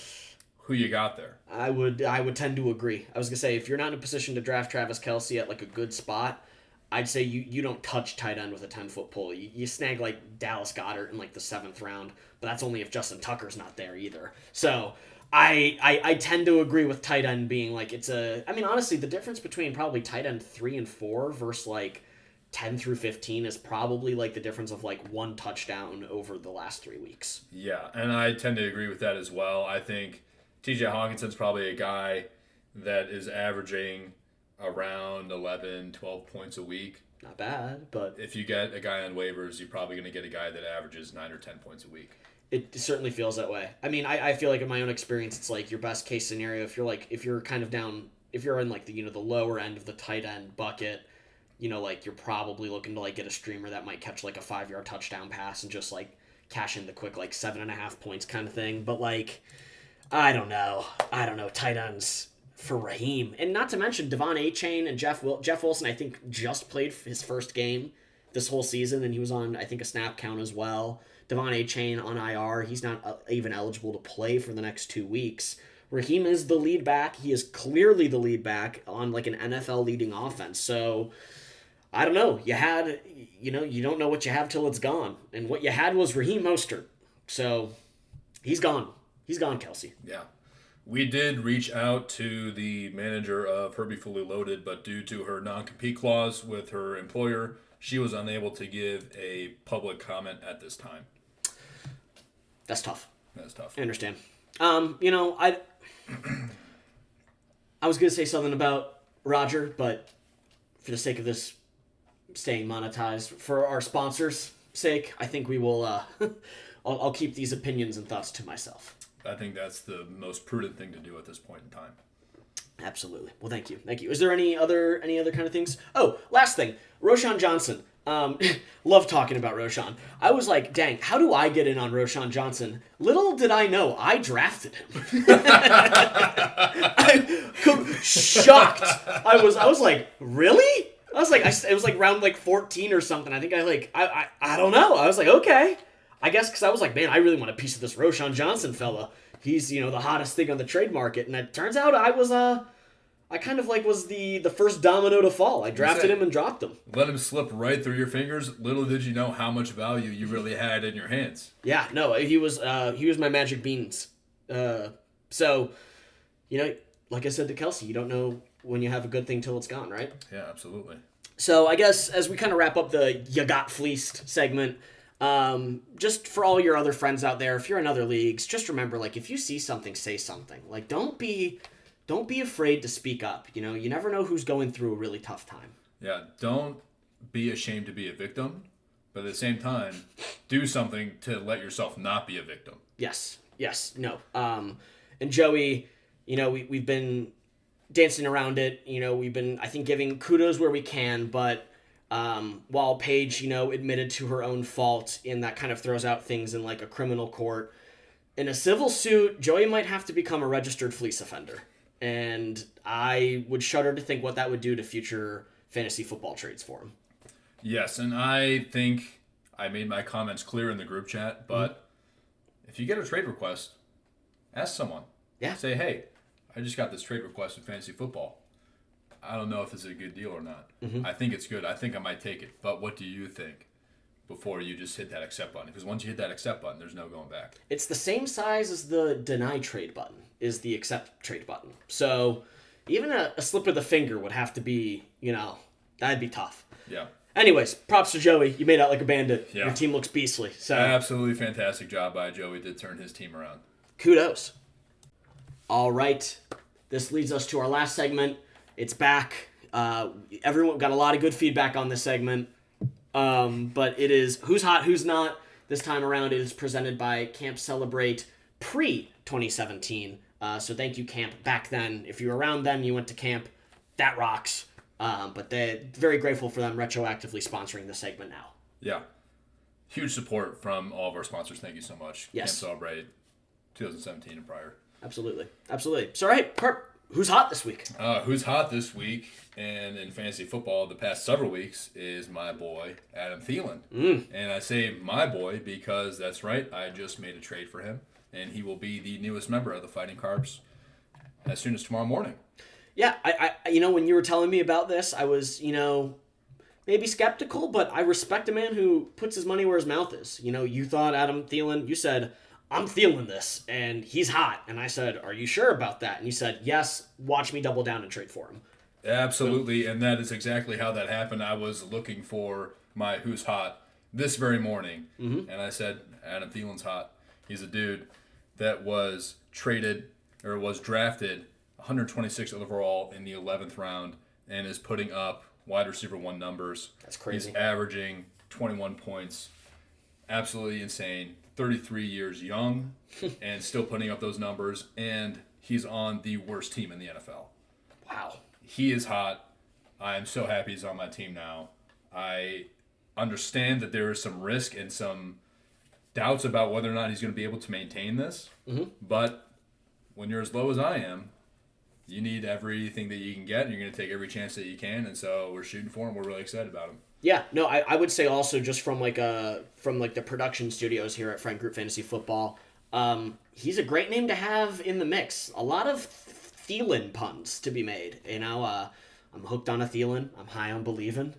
S2: who you got there.
S1: I would tend to agree. I was gonna say, if you're not in a position to draft Travis Kelce at like a good spot, I'd say you don't touch tight end with a 10-foot pole. You snag like Dallas Goedert in like the 7th round, but that's only if Justin Tucker's not there either. So I tend to agree with tight end being like honestly, the difference between probably tight end 3 and 4 versus like 10 through 15 is probably like the difference of like 1 touchdown over the last 3 weeks.
S2: Yeah, and I tend to agree with that as well. I think TJ Hawkinson's probably a guy that is averaging around 11, 12 points a week.
S1: Not bad, but
S2: if you get a guy on waivers, you're probably going to get a guy that averages 9 or 10 points a week.
S1: It certainly feels that way. I mean, I feel like in my own experience, it's like your best case scenario. If you're kind of down, if you're in like the the lower end of the tight end bucket, like you're probably looking to like get a streamer that might catch like a 5-yard touchdown pass and just like cash in the quick like 7.5 points kind of thing. But like, I don't know, tight ends for Raheem, and not to mention Devon Achane and Jeff Wilson. I think just played his first game this whole season, and he was on I think a snap count as well. Devon Achane on IR. He's not even eligible to play for the next 2 weeks. Raheem is the lead back. He is clearly the lead back on like an NFL leading offense. So I don't know. You don't know what you have till it's gone. And what you had was Raheem Mostert. So he's gone. He's gone, Kelce.
S2: Yeah. We did reach out to the manager of Herbie Fully Loaded, but due to her non-compete clause with her employer, she was unable to give a public comment at this time.
S1: That's tough.
S2: That's tough.
S1: I understand. I was going to say something about Roger, but for the sake of this staying monetized, for our sponsors' sake, I think we will, I'll keep these opinions and thoughts to myself.
S2: I think that's the most prudent thing to do at this point in time.
S1: Absolutely. Well, thank you. Is there any other kind of things? Oh, last thing. Roschon Johnson. Love talking about Roschon. I was like, dang, how do I get in on Roschon Johnson? Little did I know, I drafted him. I'm shocked. I was like, really? I was like, it was like round like 14 or something. I think I don't know. I was like, okay. I guess because I was like, man, I really want a piece of this Roschon Johnson fella. He's, the hottest thing on the trade market. And it turns out I was, I kind of like was the first domino to fall. I drafted him and dropped him.
S2: Let him slip right through your fingers. Little did you know how much value you really had in your hands.
S1: Yeah, no, he was my magic beans. So, like I said to Kelce, you don't know when you have a good thing till it's gone, right?
S2: Yeah, absolutely.
S1: So I guess as we kind of wrap up the You Got Fleeced segment, just for all your other friends out there, if you're in other leagues, just remember, like, if you see something, say something. Like, don't be afraid to speak up. You never know who's going through a really tough time.
S2: Yeah, don't be ashamed to be a victim, but at the same time, do something to let yourself not be a victim.
S1: Yes, no. And Joey, we've been dancing around it. We've been, I think, giving kudos where we can, but while Paige, admitted to her own fault, and that kind of throws out things in like a criminal court, in a civil suit, Joey might have to become a registered fleece offender. And I would shudder to think what that would do to future fantasy football trades for him.
S2: Yes, and I think I made my comments clear in the group chat, but if you get a trade request, ask someone.
S1: Yeah.
S2: Say, hey, I just got this trade request in fantasy football. I don't know if it's a good deal or not. Mm-hmm. I think it's good. I think I might take it. But what do you think? Before you just hit that accept button. Because once you hit that accept button, there's no going back. It's
S1: the same size as the deny trade button, is the accept trade button. So even a slip of the finger would have to be, that'd be tough.
S2: Yeah.
S1: Anyways, props to Joey. You made out like a bandit.
S2: Yeah.
S1: Your team looks beastly. So
S2: absolutely fantastic job by Joey. Did turn his team around.
S1: Kudos. All right. This leads us to our last segment. It's back. Everyone got a lot of good feedback on this segment. But it is Who's Hot, Who's Not. This time around, it is presented by Camp Celebrate pre-2017. So thank you, Camp. Back then, if you were around then, you went to camp. That rocks. But they're very grateful for them retroactively sponsoring the segment now.
S2: Yeah. Huge support from all of our sponsors. Thank you so much.
S1: Yes.
S2: Can't celebrate 2017 and prior.
S1: Absolutely. So, all right, Perp, who's hot this week?
S2: Who's hot this week and in fantasy football the past several weeks is my boy, Adam Thielen. And I say my boy because that's right. I just made a trade for him, and he will be the newest member of the Fighting Carbs as soon as tomorrow morning.
S1: Yeah, I when you were telling me about this, I was, maybe skeptical, but I respect a man who puts his money where his mouth is. You thought Adam Thielen, you said, I'm feeling this, and he's hot. And I said, are you sure about that? And you said, yes, watch me double down and trade for him.
S2: Absolutely, and that is exactly how that happened. I was looking for my who's hot this very morning, and I said, Adam Thielen's hot. He's a dude that was drafted 126 overall in the 11th round and is putting up wide receiver 1 numbers.
S1: That's crazy.
S2: He's averaging 21 points. Absolutely insane. 33 years young and still putting up those numbers, and he's on the worst team in the NFL.
S1: Wow.
S2: He is hot. I am so happy he's on my team now. I understand that there is some risk and some doubts about whether or not he's going to be able to maintain this, but when you're as low as I am, you need everything that you can get, and you're going to take every chance that you can, and so we're shooting for him. We're really excited about him.
S1: Yeah, no, I would say also just from the production studios here at Frank Group Fantasy Football, he's a great name to have in the mix. A lot of Thielen puns to be made. I'm hooked on a Thielen. I'm high on believing.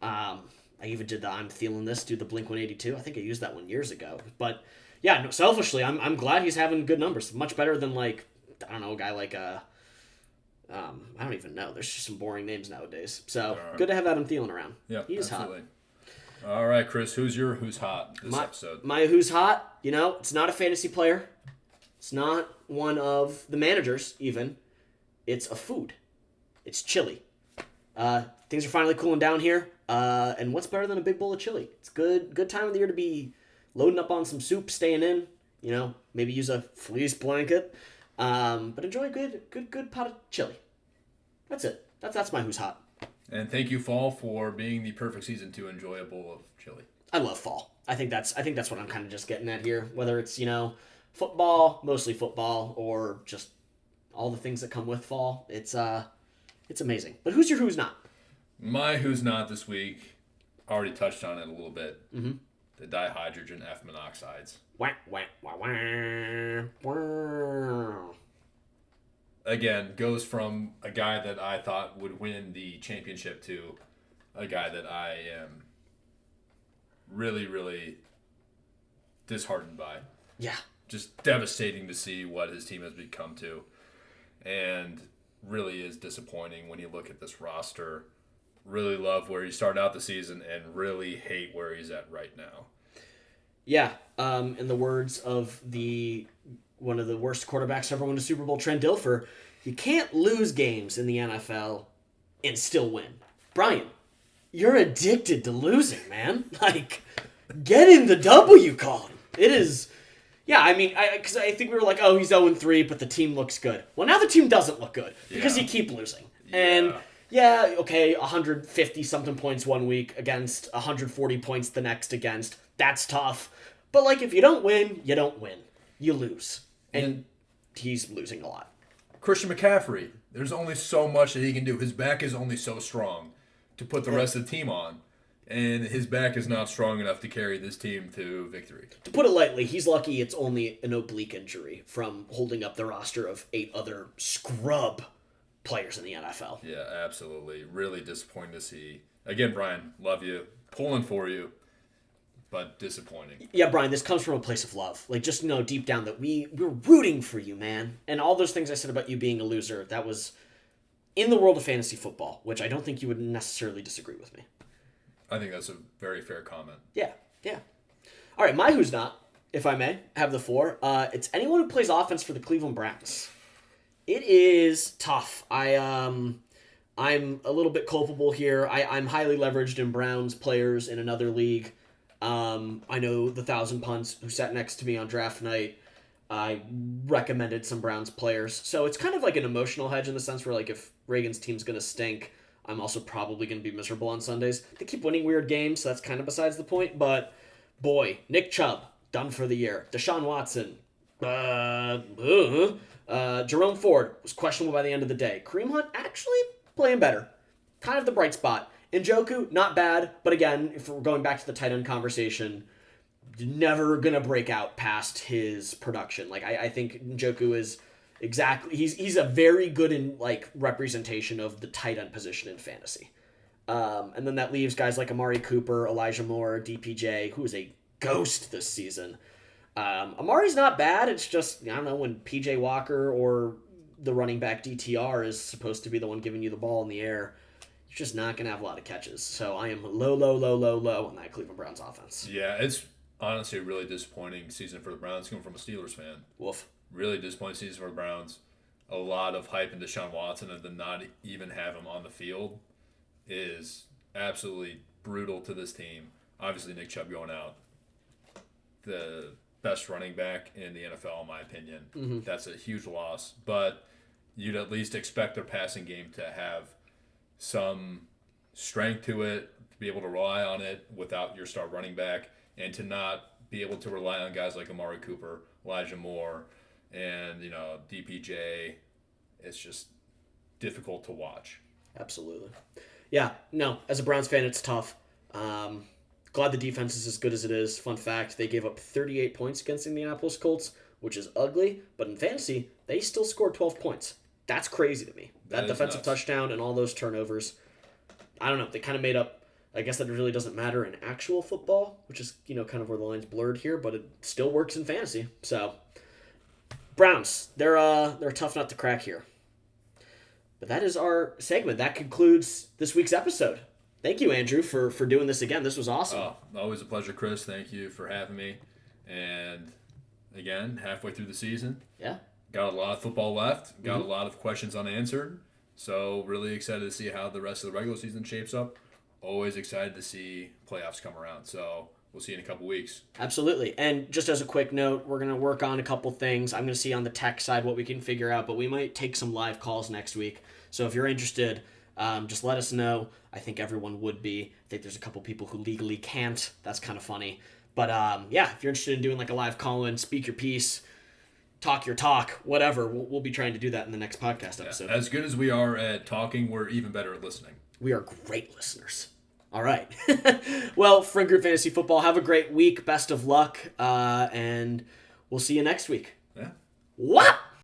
S1: I even did the I'm Thielen this, do the Blink-182. I think I used that one years ago. But yeah, no, selfishly, I'm glad he's having good numbers. Much better than a guy like I don't even know. There's just some boring names nowadays. So good to have Adam Thielen around.
S2: Yeah,
S1: he's
S2: absolutely.
S1: hot.
S2: All right, Chris, who's hot this episode?
S1: My who's hot, it's not a fantasy player. It's not one of the managers even. It's a food. It's chili. Things are finally cooling down here. And what's better than a big bowl of chili? It's good time of the year to be loading up on some soup, staying in. Maybe use a fleece blanket. But enjoy a good pot of chili. That's it. That's my who's hot.
S2: And thank you, fall, for being the perfect season to enjoy a bowl of chili.
S1: I love fall. I think that's what I'm kind of just getting at here. Whether it's football, mostly football, or just all the things that come with fall. It's amazing. But who's your who's not?
S2: My who's not this week. Already touched on it a little bit. The dihydrogen F monoxides.
S1: Wah, wah, wah, wah, wah.
S2: Again, goes from a guy that I thought would win the championship to a guy that I am really, really disheartened by.
S1: Yeah.
S2: Just devastating to see what his team has become to. And really is disappointing when you look at this roster. Really love where he started out the season and really hate where he's at right now.
S1: Yeah. In the words of one of the worst quarterbacks to ever win a Super Bowl, Trent Dilfer, you can't lose games in the NFL and still win. Brian, you're addicted to losing, man. Get in the W column. It is... Yeah, because I think we were like, oh, he's 0-3, but the team looks good. Well, now the team doesn't look good because you keep losing.
S2: Yeah.
S1: And, yeah, okay, 150-something points one week against 140 points the next against. That's tough. But, if you don't win, you don't win. You lose. And he's losing a lot.
S2: Christian McCaffrey, there's only so much that he can do. His back is only so strong to put the rest of the team on. And his back is not strong enough to carry this team to victory.
S1: To put it lightly, he's lucky it's only an oblique injury from holding up the roster of 8 other scrub players in the NFL.
S2: Yeah, absolutely. Really disappointing to see. Again, Brian, love you. Pulling for you, but disappointing.
S1: Yeah, Brian, this comes from a place of love. Just know deep down that we're rooting for you, man. And all those things I said about you being a loser, that was in the world of fantasy football, which I don't think you would necessarily disagree with me.
S2: I think that's a very fair comment.
S1: Yeah. All right, my who's not, if I may, have the floor. It's anyone who plays offense for the Cleveland Browns. It is tough. I'm a little bit culpable here. I'm highly leveraged in Browns players in another league. I know the 1,000 punts who sat next to me on draft night. I recommended some Browns players. So it's kind of like an emotional hedge in the sense where if Reagan's team's going to stink, I'm also probably going to be miserable on Sundays. They keep winning weird games, so that's kind of besides the point. But, boy, Nick Chubb, done for the year. Deshaun Watson, Jerome Ford was questionable by the end of the day. Kareem Hunt actually playing better. Kind of the bright spot. Njoku, not bad, but again, if we're going back to the tight end conversation, never gonna break out past his production. Like I think Njoku is exactly he's a very good in like representation of the tight end position in fantasy. And then that leaves guys like Amari Cooper, Elijah Moore, DPJ, who is a ghost this season. Amari's not bad. It's just, I don't know, when PJ Walker or the running back DTR is supposed to be the one giving you the ball in the air, you're just not going to have a lot of catches. So I am low on that Cleveland Browns offense.
S2: Yeah, it's honestly a really disappointing season for the Browns coming from a Steelers fan.
S1: Woof.
S2: Really disappointing season for the Browns. A lot of hype in Deshaun Watson and to not even have him on the field is absolutely brutal to this team. Obviously, Nick Chubb going out. The best running back in the NFL, in my opinion. Mm-hmm. That's a huge loss. But you'd at least expect their passing game to have some strength to it, to be able to rely on it without your star running back, and to not be able to rely on guys like Amari Cooper, Elijah Moore, and DPJ. It's just difficult to watch.
S1: Absolutely. Yeah, no, as a Browns fan, it's tough. Glad the defense is as good as it is. Fun fact, they gave up 38 points against the Indianapolis Colts, which is ugly, but in fantasy, they still scored 12 points. That's crazy to me. That defensive touchdown and all those turnovers, I don't know, they kind of made up. I guess that it really doesn't matter in actual football, which is, kind of where the line's blurred here, but it still works in fantasy. So, Browns, they're a tough nut to crack here. But that is our segment. That concludes this week's episode. Thank you, Andrew, for doing this again. This was awesome.
S2: Oh, always a pleasure, Chris. Thank you for having me. And again, halfway through the season.
S1: Yeah.
S2: Got a lot of football left. Got a lot of questions unanswered. So really excited to see how the rest of the regular season shapes up. Always excited to see playoffs come around. So we'll see you in a couple weeks.
S1: Absolutely. And just as a quick note, we're going to work on a couple things. I'm going to see on the tech side what we can figure out, but we might take some live calls next week. So if you're interested, just let us know. I think everyone would be. I think there's a couple people who legally can't. That's kind of funny. But yeah, if you're interested in doing like a live call-in, speak your piece, talk your talk, whatever, we'll be trying to do that in the next podcast episode.
S2: As good as we are at talking, we're even better at listening.
S1: We are great listeners. All right. Well, Friend Group Fantasy Football, have a great week. Best of luck. And we'll see you next week.
S2: Yeah.
S1: What?